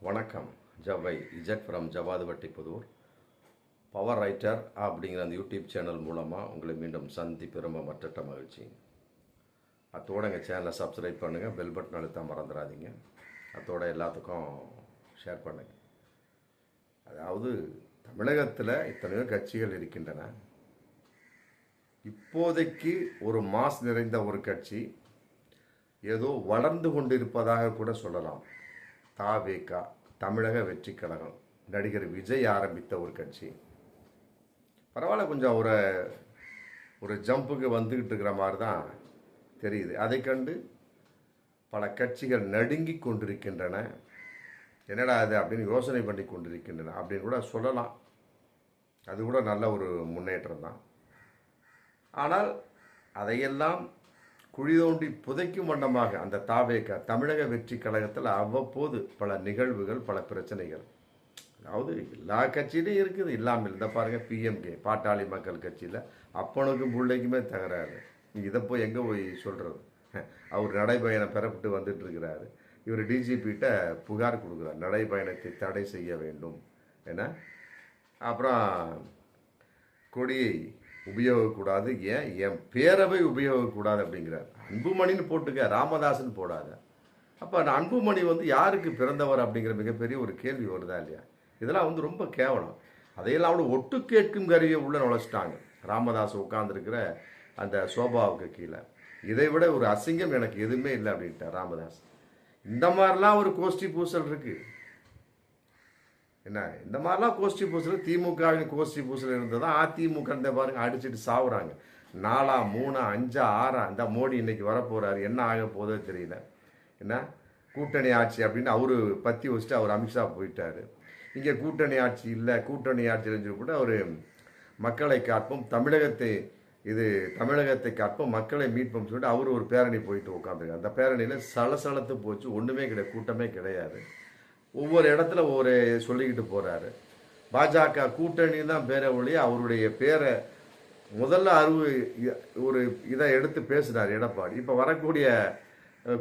வணக்கம். ஜவை இஜட் from Javadhuvatti Puthur. Power writer அப்படிங்கிற அந்த யூடியூப் சேனல் மூலமாக உங்களை மீண்டும் சந்திப்பு ரொம்ப மற்ற மகிழ்ச்சி. அத்தோடு எங்கள் சேனலை சப்ஸ்கிரைப் பண்ணுங்கள், பெல் பட்டன் அழுத்த மறந்துடாதீங்க. அத்தோடு எல்லாத்துக்கும் ஷேர் பண்ணுங்கள். அதாவது தமிழகத்தில் எத்தனையோ கட்சிகள் இருக்கின்றன. இப்போதைக்கு ஒரு மாஸ் நிறைந்த ஒரு கட்சி ஏதோ வளர்ந்து கொண்டிருப்பதாக கூட சொல்லலாம். தவேக, தமிழக வெற்றி கழகம், நடிகர் விஜய் ஆரம்பித்த ஒரு கட்சி. பரவாயில்ல, கொஞ்சம் ஒரு ஜம்புக்கு வந்துக்கிட்டு இருக்கிற மாதிரி தான் தெரியுது. அதை கண்டு பல கட்சிகள் நடுங்கி கொண்டிருக்கின்றன. என்னடா அது அப்படின்னு யோசனை பண்ணி கொண்டிருக்கின்றன அப்படின்னு கூட சொல்லலாம். அது கூட நல்ல ஒரு முன்னேற்றம் தான். ஆனால் அதையெல்லாம் குழி தோண்டி புதைக்கும் வண்ணமாக அந்த தவேக, தமிழக வெற்றி கழகத்தில் அவ்வப்போது பல நிகழ்வுகள், பல பிரச்சனைகள். அதாவது எல்லா கட்சியிலையும் இருக்குது, இல்லாமல் இந்த பாருங்க பிஎம்கே, பாட்டாளி மக்கள் கட்சியில் அப்பனுக்கும் பிள்ளைக்குமே தகராறு. இதை போய் எங்கே போய் சொல்கிறது? அவர் நடைபயணம் பெறப்பட்டு வந்துட்டு இருக்கிறாரு. இவர் டிஜிபிகிட்ட புகார் கொடுக்குறார், நடைபயணத்தை தடை செய்ய வேண்டும் என. அப்புறம் கொடியை உபயோகக்கூடாது, ஏன் என் பேரவை உபயோகக்கூடாது அப்படிங்கிறார். அன்புமணின்னு போட்டுக்க, ராமதாசன் போடாத. அப்போ அன்புமணி யாருக்கு பிறந்தவர் அப்படிங்கிற மிகப்பெரிய ஒரு கேள்வி வருதா இல்லையா? இதெல்லாம் ரொம்ப கேவலம். அதையெல்லாம் அவனு ஒட்டு கேட்கும் கருவியை உள்ள நுழைச்சிட்டாங்க. ராமதாஸ் உட்கார்ந்துருக்கிற அந்த சோபாவுக்கு கீழே. இதை விட ஒரு அசிங்கம் எனக்கு எதுவுமே இல்லை அப்படின்ட்டார் ராமதாஸ். இந்த மாதிரிலாம் ஒரு கோஷ்டி பூசல் இருக்கு. என்ன இந்த மாதிரிலாம் கோஷ்டி பூசல், திமுகவின் கோஷ்டி பூசல் இருந்ததான் அதிமுக இந்த பாருங்க அடிச்சுட்டு சாவுறாங்க. 4, 3, 5, 6 இந்த மோடி இன்னைக்கு வரப்போறாரு. என்ன ஆக போதோ தெரியல. என்ன கூட்டணி ஆட்சி அப்படின்னு அவரு பற்றி வச்சுட்டு அவர் அமித்ஷா போயிட்டாரு. இங்கே கூட்டணி ஆட்சி இல்லை, கூட்டணி ஆட்சியில் சொல்லி கூட அவர் மக்களை காப்போம், தமிழகத்தை காப்போம், மக்களை மீட்போம் சொல்லிட்டு அவர் ஒரு பேரணி போயிட்டு உட்காந்துருக்காரு. அந்த பேரணியில் சலசலத்து போச்சு, ஒன்றுமே கிடையாது, கூட்டமே கிடையாது. ஒவ்வொரு இடத்துல ஒவ்வொரு சொல்லிக்கிட்டு போகிறாரு. பாஜக கூட்டணி தான் பேரை ஒழிய அவருடைய பேரை முதல்ல ஒரு இதை எடுத்து பேசுகிறார் எடப்பாடி. இப்போ வரக்கூடிய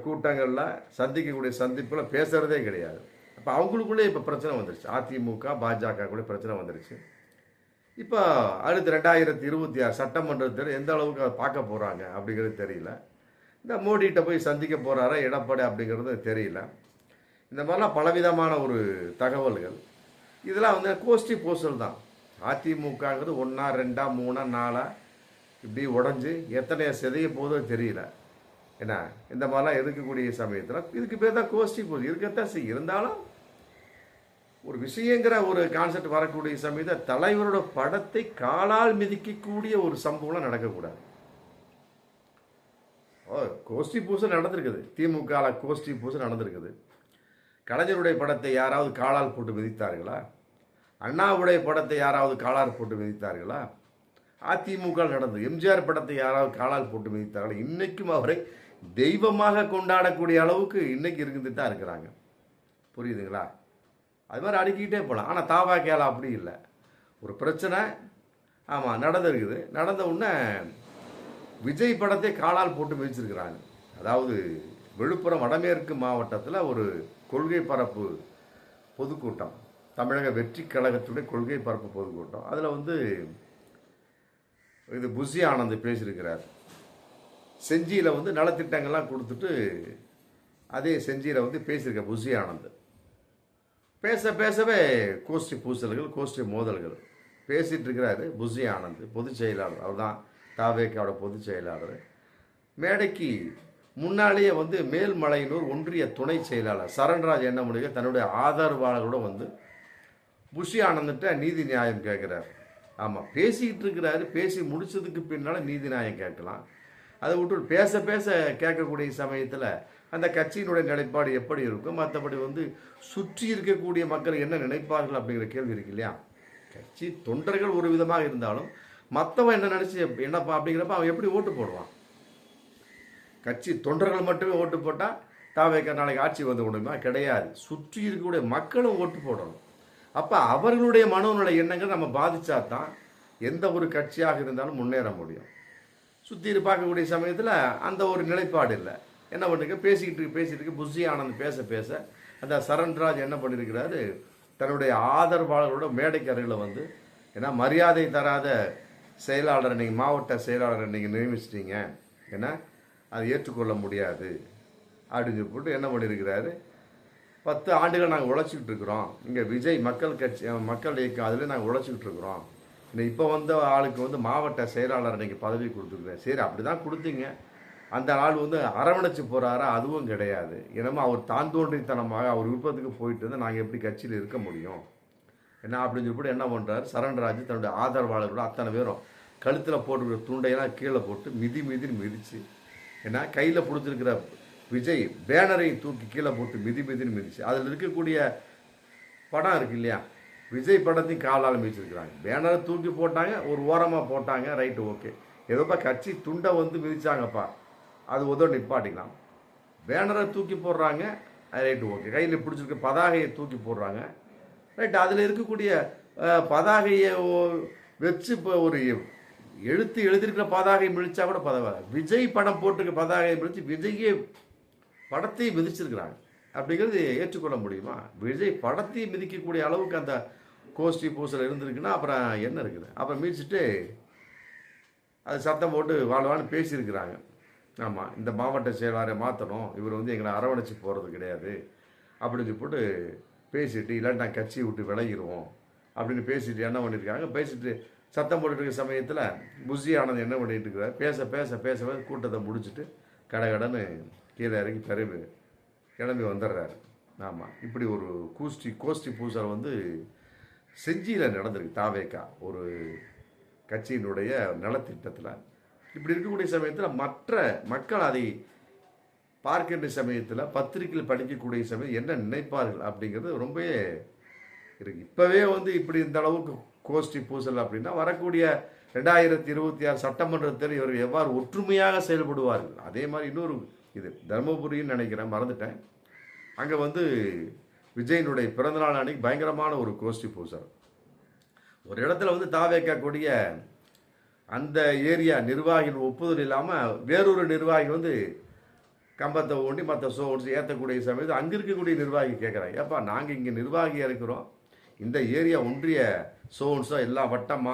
கூட்டங்களில் சந்திக்கக்கூடிய சந்திப்பில் பேசுகிறதே கிடையாது. அப்போ அவங்களுக்குள்ளே இப்போ பிரச்சனை வந்துருச்சு. அதிமுக பாஜக கூட பிரச்சனை வந்துருச்சு. இப்போ அடுத்து 2026 சட்டமன்றத்தில் எந்த அளவுக்கு அதை பார்க்க போகிறாங்க அப்படிங்கிறது தெரியல. இந்த மோடிகிட்ட போய் சந்திக்க போகிறாரா எடப்பாடி அப்படிங்கிறது தெரியல. இந்த மாதிரிலாம் பலவிதமான ஒரு தகவல்கள். இதெல்லாம் கோஷ்டி பூசல் தான். அதிமுகங்கிறது 1, 2, 3, 4 இப்படி உடஞ்சி எத்தனை சிதைய போதோ தெரியல. என்ன இந்த மாதிரிலாம் இருக்கக்கூடிய சமயத்தில் இதுக்கு பேர் தான் கோஷ்டி பூசல். இருக்கத்தான் செய்யும். இருந்தாலும் ஒரு விஷயங்கிற ஒரு கான்செப்ட் வரக்கூடிய சமயத்தில் தலைவரோட படத்தை காலால் மிதிக்கக்கூடிய ஒரு சம்பவம்லாம் நடக்கக்கூடாது. கோஷ்டி பூசல் நடந்திருக்குது. திமுக கோஷ்டி பூசல் நடந்திருக்குது. கலைஞருடைய படத்தை யாராவது காலால் போட்டு மிதித்தார்களா? அண்ணாவுடைய படத்தை யாராவது காலால் போட்டு மிதித்தார்களா? அதிமுக நடந்தது. எம்ஜிஆர் படத்தை யாராவது காலால் போட்டு மிதித்தார்களா? இன்னைக்கும் அவரை தெய்வமாக கொண்டாடக்கூடிய அளவுக்கு இன்னைக்கு இருந்துட்டு தான் இருக்கிறாங்க. புரியுதுங்களா? அது மாதிரி அடுக்கிக்கிட்டே போகலாம். ஆனால் தவேக அப்படி இல்லை. ஒரு பிரச்சனை ஆமாம் நடந்திருக்குது. நடந்த உடனே விஜய் படத்தை காலால் போட்டு மிதிச்சிருக்கிறாங்க. அதாவது விழுப்புரம் வடமேற்கு மாவட்டத்தில் ஒரு கொள்கை பரப்பு பொதுக்கூட்டம், தமிழக வெற்றி கழகத்துடைய கொள்கை பரப்பு பொதுக்கூட்டம். அதில் இது புஷி ஆனந்த் பேசியிருக்கிறார். செஞ்சியில் நலத்திட்டங்கள்லாம் கொடுத்துட்டு அதே செஞ்சியில் பேசியிருக்க புஷி ஆனந்த் பேசவே கோஷ்டி பூசல்கள், கோஷ்டி மோதல்கள் பேசிட்டு இருக்கிறாரு. புஷி ஆனந்த் பொதுச் செயலாளர், அவர் தான் தவேகவோட பொதுச் செயலாளர். மேடைக்கு முன்னாலேயே மேல்மலையனூர் ஒன்றிய துணை செயலாளர் சரண்ராஜ் என்ன முடிய தன்னுடைய ஆதரவாளரோட புஷி ஆனந்திட்ட நீதி நியாயம் கேட்குறாரு. ஆமாம், பேசிக்கிட்டு இருக்கிறாரு. பேசி முடிச்சதுக்கு பின்னால் நீதி நியாயம் கேட்கலாம். அதை விட்டு பேச கேட்கக்கூடிய சமயத்தில் அந்த கட்சியினுடைய நிலைப்பாடு எப்படி இருக்கும், மற்றபடி சுற்றி இருக்கக்கூடிய மக்கள் என்ன நினைப்பார்கள் அப்படிங்கிற கேள்வி இருக்கு இல்லையா? கட்சி தொண்டர்கள் ஒரு விதமாக இருந்தாலும் மற்றவன் என்ன நினச்சி என்னப்பா அப்படிங்கிறப்ப அவன் எப்படி ஓட்டு போடுவான்? கட்சி தொண்டர்கள் மட்டுமே ஓட்டு போட்டால் தவேக நாளைக்கு ஆட்சி வந்து முடியுமா? கிடையாது. சுற்றி இருக்கக்கூடிய மக்களும் ஓட்டு போடணும். அப்போ அவர்களுடைய மனோநிலை எண்ணங்கள் நம்ம பாதிச்சா தான் எந்த ஒரு கட்சியாக இருந்தாலும் முன்னேற முடியும். சுற்றி பார்க்கக்கூடிய சமயத்தில் அந்த ஒரு நிலைப்பாடு இல்லை. என்ன பண்ணுங்க, பேசிக்கிட்டு புஷி ஆனந்த் பேச அந்த சரண்ராஜ் என்ன பண்ணியிருக்கிறாரு, தன்னுடைய ஆதரவாளர்களோட மேடைக்கு அருகில் வந்து, ஏன்னா மரியாதை தராத செயலாளரை நீங்கள் மாவட்ட செயலாளரை நீங்கள் நியமிச்சிட்டீங்க, ஏன்னா அதை ஏற்றுக்கொள்ள முடியாது அப்படின்னு போட்டு என்ன பண்ணியிருக்கிறாரு, 10 ஆண்டுகள் நாங்கள் உழைச்சிக்கிட்டு இருக்கிறோம், இங்கே விஜய் மக்கள் கட்சி மக்கள் இயக்கம் அதில் நாங்கள் உழைச்சிக்கிட்டு இருக்கிறோம், இப்போ வந்த ஆளுக்கு வந்து மாவட்ட செயலாளர் நீங்கள் பதவி கொடுத்துருக்குறேன். சரி, அப்படி தான் கொடுத்தீங்க, அந்த ஆள் வந்து அரவணைச்சு போகிறாரா? அதுவும் கிடையாது. ஏன்னா அவர் தான் தோன்றித்தனமாக அவர் விருப்பத்துக்கு போயிட்டு இருந்தால் நாங்கள் எப்படி கட்சியில் இருக்க முடியும் என்ன அப்படின்னு சொல்லிட்டு என்ன பண்ணுறாரு, சரண்ராஜ் தன்னுடைய ஆதரவாளர்களோட அத்தனை பேரும் கழுத்தில் போட்டுக்கிற துண்டையெல்லாம் கீழே போட்டு மிதின்னு மிதிச்சு, ஏன்னா கையில் பிடிச்சிருக்கிற விஜய் பேனரையும் தூக்கி கீழே போட்டு மிதின்னு மிதிச்சு, அதில் இருக்கக்கூடிய படம் இருக்கு இல்லையா, விஜய் படத்தையும் காலால் மிதிச்சிருக்கிறாங்க. பேனரை தூக்கி போட்டாங்க, ஒரு ஓரமாக போட்டாங்க, ரைட்டு ஓகே, ஏதோப்பா கட்சி துண்டை வந்து மிதிச்சாங்கப்பா, அது உதவி நிப்பாட்டிக்கலாம். பேனரை தூக்கி போடுறாங்க, ரைட்டு ஓகே, கையில் பிடிச்சிருக்க பதாகையை தூக்கி போடுறாங்க, ரைட். அதில் இருக்கக்கூடிய பதாகையை வச்சு இப்போ ஒரு எழுதியிருக்கிற பதாகை மிதிச்சா கூட பரவாயில்ல, விஜய் படம் போட்டிருக்க பதாகையை மிதிச்சு விஜயே படத்தை மிதிச்சிருக்கிறாங்க. அப்படிங்கிறது ஏற்றுக்கொள்ள முடியுமா? விஜய் படத்தை மிதிக்கக்கூடிய அளவுக்கு அந்த கோஷ்டி பூசல் இருந்திருக்குன்னா அப்புறம் என்ன இருக்குது? அப்புறம் மிதிச்சுட்டு அது சத்தம் போட்டு வாழ்வான்னு பேசியிருக்கிறாங்க. ஆமாம், இந்த மாவட்ட செயலாளரை மாற்றணும், இவர் வந்து எங்களை அரவணைச்சு போகிறது கிடையாது அப்படின்னு போட்டு பேசிட்டு, இல்லாட்டி நான் கட்சியை விட்டு விலகிடுவோம் அப்படின்னு பேசிட்டு என்ன பண்ணியிருக்காங்க, பேசிட்டு சத்தம் போட்டுட்டு இருக்க சமயத்தில் புஷி ஆனந்த் என்ன பண்ணிட்டு இருக்கிறார், பேச பேச பேச கூட்டத்தை முடிச்சுட்டு கடன்னு கீழே இறங்கி கிளம்பி வந்துடுறாரு. ஆமாம், இப்படி ஒரு கோஷ்டி பூசல் வந்து செஞ்சியில் நடந்திருக்கு. தாவேக்கா ஒரு கட்சியினுடைய நலத்திட்டத்தில் இப்படி இருக்கக்கூடிய சமயத்தில் மற்ற மக்கள் அதை பார்க்கின்ற சமயத்தில் பத்திரிகையில் படிக்கக்கூடிய சமயம் என்ன நினைப்பார்கள் அப்படிங்கிறது ரொம்பவே இருக்கு. இப்போவே வந்து இப்படி இந்த அளவுக்கு கோஷ்டி பூசல் அப்படின்னா வரக்கூடிய 2026 சட்டமன்றத்தில் இவர்கள் எவ்வாறு ஒற்றுமையாக செயல்படுவார்கள். அதே மாதிரி இன்னொரு இது தர்மபுரின்னு நினைக்கிறேன், மறந்துட்டேன், அங்கே வந்து விஜயனுடைய பிறந்தநாள் அன்னைக்கு பயங்கரமான ஒரு கோஷ்டி பூசல். ஒரு இடத்துல வந்து தாவேக்கா கூடிய அந்த ஏரியா நிர்வாகிகள் ஒப்புதல் இல்லாமல் வேறொரு நிர்வாகி வந்து கம்பத்தை ஊண்டி மற்ற ஒன்று ஏற்றக்கூடிய சமயத்தில் அங்கே இருக்கக்கூடிய நிர்வாகி கேட்குறாங்க, ஏப்பா நாங்கள் இங்கே நிர்வாகியாக இருக்கிறோம், இந்த ஏரியா ஒன்றிய சோன்ஸோ எல்லாம் வட்டம்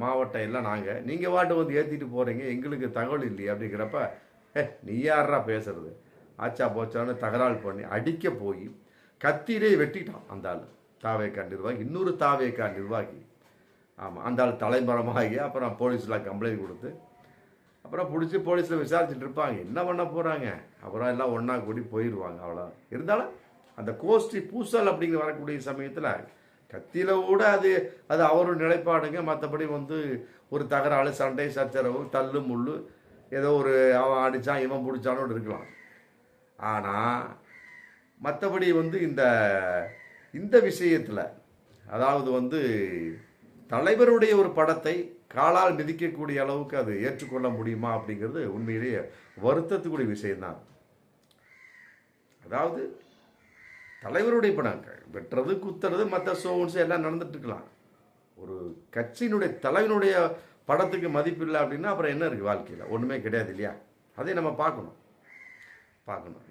மாவட்டம் எல்லாம் நாங்கள், நீங்கள் வாட்டு வந்து ஏற்றிட்டு போகிறீங்க, எங்களுக்கு தகவல் இல்லையே அப்படிங்கிறப்ப, நீ யாரா பேசுறது, ஆச்சா போச்சான்னு தகராறு பண்ணி அடிக்க போய் கத்திலே வெட்டிட்டான் அந்த ஆள். தாவேக்கா நிர்வாகி இன்னொரு தாவேக்கா நிர்வாகி. ஆமாம், அந்த ஆள் தலைமரமாகி அப்புறம் போலீஸில் கம்ப்ளைண்ட் கொடுத்து அப்புறம் பிடிச்சி போலீஸில் விசாரிச்சுட்டு இருப்பாங்க, என்ன பண்ண போகிறாங்க, அப்புறம் எல்லாம் ஒன்றா கூடி போயிடுவாங்க. அவ்வளோ இருந்தாலும் அந்த கோஷ்டி பூசல் அப்படிங்கிற வரக்கூடிய சமயத்தில் கத்தியில் கூட அது அவரோட நிலைப்பாடுங்க. மற்றபடி வந்து ஒரு தகராறு சண்டை சச்சரவு தள்ளு முள்ளு ஏதோ ஒரு அவன் அடித்தான் இவன் பிடிச்சானோடு இருக்கலாம். ஆனால் மற்றபடி வந்து இந்த விஷயத்தில் அதாவது வந்து தலைவருடைய ஒரு படத்தை காலால் மிதிக்கக்கூடிய அளவுக்கு அது ஏற்றுக்கொள்ள முடியுமா அப்படிங்கிறது உண்மையிலேயே வருத்தத்துக்குரிய விஷயம்தான். அதாவது தலைவருடைய படம் வெட்டுறது குத்துறது மற்ற ஷோன்ஸ் எல்லாம் நடந்துட்டு இருக்கலாம், ஒரு கட்சியினுடைய தலைவனுடைய படத்துக்கு மதிப்பு இல்லை அப்படின்னா அப்புறம் என்ன இருக்குது வாழ்க்கையில்? ஒன்றுமே கிடையாது இல்லையா? அதை நம்ம பார்க்கணும்.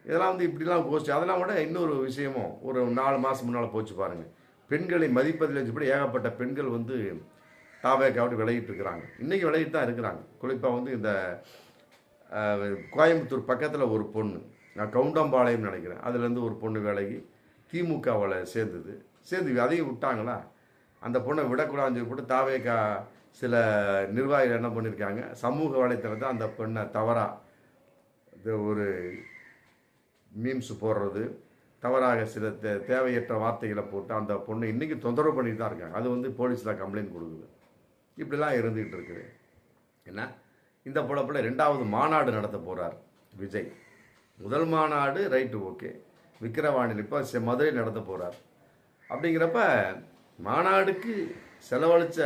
இதெல்லாம் வந்து இப்படிலாம் கோஷ்டி. அதெல்லாம் விட இன்னொரு விஷயமும் ஒரு 4 மாதம் முன்னால் போச்சு பாருங்கள், பெண்களை மதிப்பதில் வச்சுப்படி ஏகப்பட்ட பெண்கள் வந்து தாவேக்காவிட்டு விளையிட்டு இருக்கிறாங்க, இன்றைக்கி விளையிட்டு தான் இருக்கிறாங்க. குறிப்பாக வந்து இந்த கோயம்புத்தூர் பக்கத்தில் ஒரு பொண்ணு, நான் கவுண்டம்பாளையம் நினைக்கிறேன், அதுலேருந்து ஒரு பொண்ணு விலகி திமுகவில் சேர்ந்து அதையும் விட்டாங்களா, அந்த பொண்ணை விடக்கூடாதுன்னு போட்டு தாவேக்கா சில நிர்வாகிகள் என்ன பண்ணியிருக்காங்க, சமூக வலைத்தளத்தை அந்த பெண்ணை தவறாக ஒரு மீம்ஸ் போடுறது, தவறாக சில தேவையற்ற வார்த்தைகளை போட்டு அந்த பொண்ணை இன்றைக்கி தொந்தரவு பண்ணிட்டு தான் இருக்காங்க. அது வந்து போலீஸில் கம்ப்ளைண்ட் கொடுக்குது. இப்படிலாம் இருந்துகிட்டு இருக்குது. என்ன இந்த பொழப்பில் 2வது மாநாடு நடத்த போகிறார் விஜய். முதல் மாநாடு ரைட்டு ஓகே, விக்கிரவாண்டியில் இப்போ மதுரை நடத்த போகிறார். அப்படிங்கிறப்ப மாநாடுக்கு செலவழித்த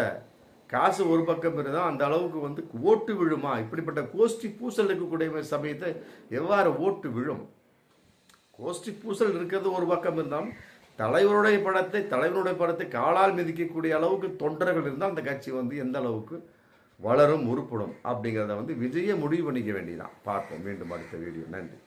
காசு ஒரு பக்கம் இருந்தால் அந்த அளவுக்கு வந்து ஓட்டு விழுமா? இப்படிப்பட்ட கோஷ்டி பூசல் இருக்கக்கூடிய சமயத்தை எவ்வாறு ஓட்டு விழும்? கோஷ்டி பூசல் இருக்கிறது ஒரு பக்கம் இருந்தாலும் தலைவருடைய படத்தை காலால் மிதிக்கக்கூடிய அளவுக்கு தொண்டர்கள் இருந்தால் அந்த கட்சி வந்து எந்த அளவுக்கு வளரும் உருப்படும் அப்படிங்கிறத வந்து விஜயை முடிவு பண்ணிக்க வேண்டியதான். பார்ப்போம் மீண்டும் அடுத்த வீடியோ. நன்றி.